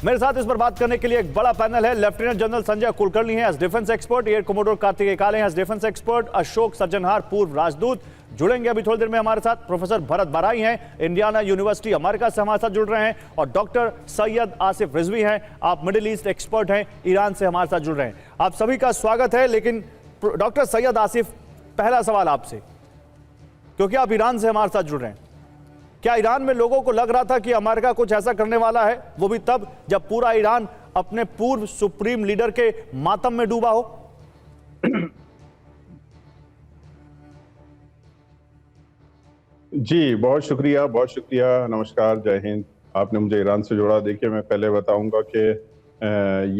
मेरे साथ इस पर बात करने के लिए एक बड़ा पैनल है। लेफ्टिनेंट जनरल संजय कुलकर्णी हैं as defence expert, air commodore Kartikeya Kale हैं as defence expert, Ashok Sajjanhar पूर्व राजदूत जुड़ेंगे अभी थोड़ी देर में हमारे साथ, प्रोफेसर भरत बाराई हैं इंडियाना यूनिवर्सिटी अमेरिका से हमारे साथ जुड़ रहे हैं, और डॉक्टर सैयद आसिफ रिजवी हैं, आप मिडिल ईस्ट एक्सपर्ट हैं, ईरान से हमारे साथ जुड़ रहे हैं। आप सभी का स्वागत है। लेकिन डॉक्टर सैयद आसिफ, पहला सवाल आपसे, क्योंकि आप ईरान से हमारे साथ जुड़ रहे हैं, क्या ईरान में लोगों को लग रहा था कि अमेरिका कुछ ऐसा करने वाला है, वो भी तब जब पूरा ईरान अपने पूर्व सुप्रीम लीडर के मातम में डूबा हो? जी बहुत शुक्रिया, बहुत शुक्रिया। नमस्कार, जय हिंद। आपने मुझे ईरान से जोड़ा। देखिए, मैं पहले बताऊंगा कि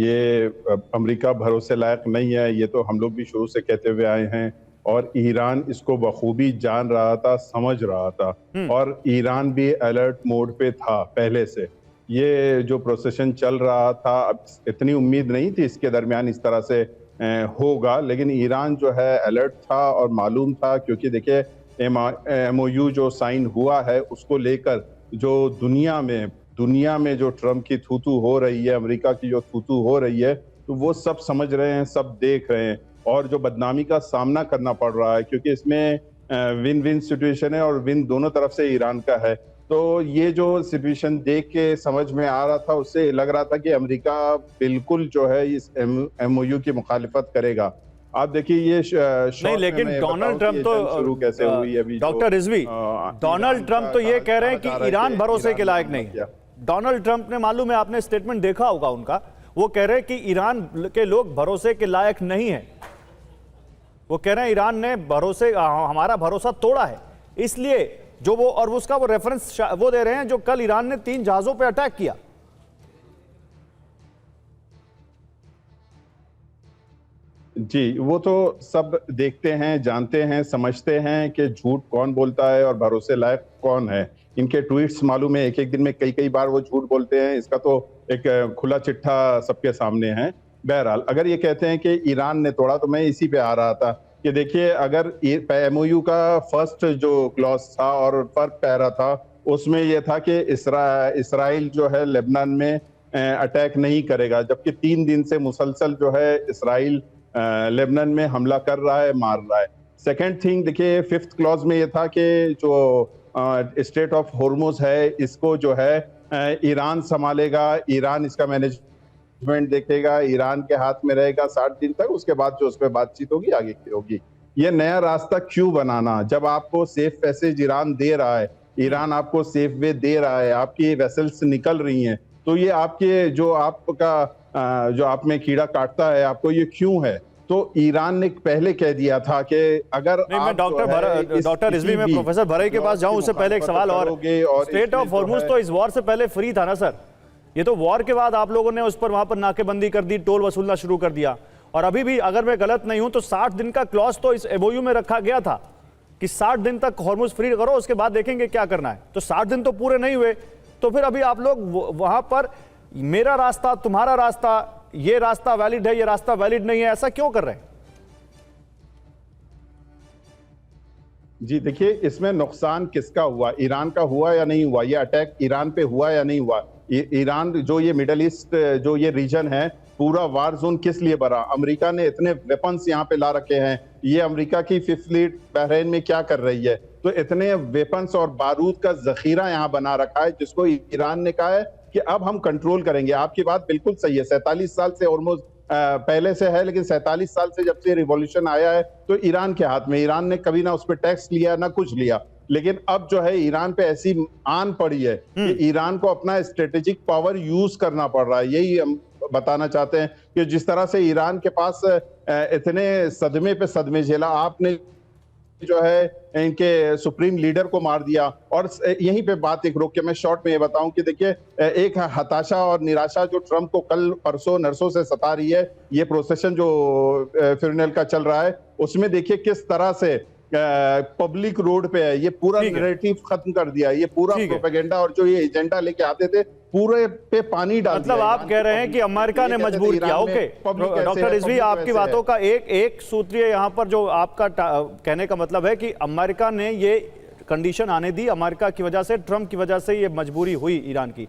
ये अमेरिका भरोसे लायक नहीं है, ये तो हम लोग भी शुरू से कहते हुए आए हैं, और ईरान इसको बखूबी जान रहा था, समझ रहा था, और ईरान भी अलर्ट मोड पे था पहले से। ये जो प्रोसेशन चल रहा था, अब इतनी उम्मीद नहीं थी इसके दरमियान इस तरह से होगा, लेकिन ईरान जो है अलर्ट था और मालूम था, क्योंकि देखिए MOU जो साइन हुआ है उसको लेकर जो दुनिया में जो ट्रम्प की थू-थू हो रही है, अमेरिका की जो थू-थू हो रही है, तो वो सब समझ रहे हैं, सब देख रहे हैं, और जो बदनामी का सामना करना पड़ रहा है, क्योंकि इसमें विन विन सिचुएशन है और विन दोनों तरफ से ईरान का है। तो ये जो सिचुएशन देख के समझ में आ रहा था, उससे लग रहा था कि अमेरिका बिल्कुल जो है इस MOU की मुखालिफत करेगा। आप देखिए ये नहीं, लेकिन डोनाल्ड ट्रंप तो शुरू कैसे हुई अभी, डॉक्टर रिजवी, डोनाल्ड ट्रंप तो ये कह रहे हैं कि ईरान भरोसे के लायक नहीं है। डोनाल्ड ट्रंप ने, मालूम है, आपने स्टेटमेंट देखा होगा उनका, वो कह रहे हैं कि ईरान के लोग भरोसे के लायक नहीं है। वो कह रहे हैं ईरान ने हमारा भरोसा तोड़ा है, इसलिए जो वो, और उसका वो रेफरेंस वो दे रहे हैं जो कल ईरान ने 3 जहाजों पर अटैक किया। जी, वो तो सब देखते हैं, जानते हैं, समझते हैं कि झूठ कौन बोलता है और भरोसे लायक कौन है। इनके ट्वीट्स मालूम है, एक एक दिन में कई बार वो झूठ बोलते हैं, इसका तो एक खुला चिट्ठा सबके सामने है। बहरहाल, अगर ये कहते हैं कि ईरान ने तोड़ा, तो मैं इसी पे आ रहा था कि देखिए, अगर MOU का फर्स्ट जो क्लॉज था और फर्क पैरा था, उसमें यह था कि इसराइल जो है लेबनान में अटैक नहीं करेगा, जबकि 3 दिन से मुसलसल जो है इसराइल लेबनान में हमला कर रहा है, मार रहा है। सेकेंड थिंग देखिए, 5th क्लॉज में ये था कि जो स्टेट ऑफ हॉर्मुज है, इसको जो है ईरान संभालेगा, ईरान इसका मैनेजमेंट देखेगा, ईरान के हाथ में रहेगा 60 दिन तक, उसके बाद जो उस पर बातचीत होगी आगे की होगी। ये नया रास्ता क्यों बनाना, जब आपको सेफ पैसेज ईरान दे रहा है, ईरान आपको सेफ वे दे रहा है, आपकी वेसल्स निकल रही हैं, तो ये आपके जो आप में कीड़ा काटता है, आपको ये क्यों है? तो ईरान ने पहले कह दिया था कि अगर मैं डॉक्टर रिजवी में प्रोफेसर भराई के पास जाऊं, उससे पहले एक सवाल और स्टेट ऑफ हॉर्मुज तो इस वॉर से पहले फ्री था ना सर? ये तो वॉर के बाद आप लोगों ने उस पर, वहां पर नाकेबंदी कर दी, टोल वसूलना शुरू कर दिया, और अभी भी अगर मैं गलत नहीं हूं तो 60 दिन का क्लॉज तो इस MOU में रखा गया था कि 60 दिन तक हॉर्मुज फ्री करो, उसके बाद देखेंगे क्या करना है। तो 60 दिन तो पूरे नहीं हुए, तो फिर अभी आप लोग वहां पर मेरा रास्ता, तुम्हारा रास्ता, ये रास्ता वैलिड है, ये रास्ता वैलिड नहीं है, ऐसा क्यों कर रहे हैं? जी देखिए, इसमें नुकसान किसका हुआ? ईरान का हुआ या नहीं हुआ? ये अटैक ईरान पे हुआ या नहीं हुआ? ईरान जो ये मिडिल ईस्ट जो ये रीजन है, पूरा वार जोन किस लिए बना? अमेरिका ने इतने वेपन्स यहाँ पे ला रखे हैं, ये अमेरिका की 5th फ्लीट बहरीन में क्या कर रही है? तो इतने वेपन्स और बारूद का जखीरा यहाँ बना रखा है, जिसको ईरान ने कहा है कि अब हम कंट्रोल करेंगे। आपकी बात बिल्कुल सही है, 47 साल से हॉर्मुज पहले से है, लेकिन 47 साल से जब से रिवॉल्यूशन आया है तो ईरान के हाथ में, ईरान ने कभी ना उस पर टैक्स लिया ना कुछ लिया, लेकिन अब जो है ईरान पे ऐसी आन पड़ी है कि ईरान को अपना स्ट्रेटेजिक पावर यूज करना पड़ रहा है। यही हम बताना चाहते हैं कि जिस तरह से ईरान के पास इतने सदमे पे सदमे झेला, आपने जो है इनके सुप्रीम लीडर को मार दिया, और यहीं पे बात एक रोक के मैं शॉर्ट में ये बताऊं कि देखिए, एक हताशा और निराशा जो ट्रम्प को कल परसों नरसों से सता रही है, ये प्रोसेशन जो फ्यूनरल का चल रहा है, उसमें देखिए किस तरह से पब्लिक रोड पे है, ये पूरा नैरेटिव खत्म कर दिया, ये पूरा प्रोपेगेंडा और जो ये एजेंडा लेके आते थे, पूरे पे पानी डाल दिया। मतलब आप कह रहे हैं कि अमेरिका ने मजबूर किया। ओके डॉक्टर रिजवी, आपकी बातों का एक सूत्रीय यहाँ पर जो आपका कहने का मतलब है कि अमेरिका ने ये कंडीशन आने दी, अमेरिका की वजह से, ट्रम्प की वजह से ये मजबूरी हुई ईरान की।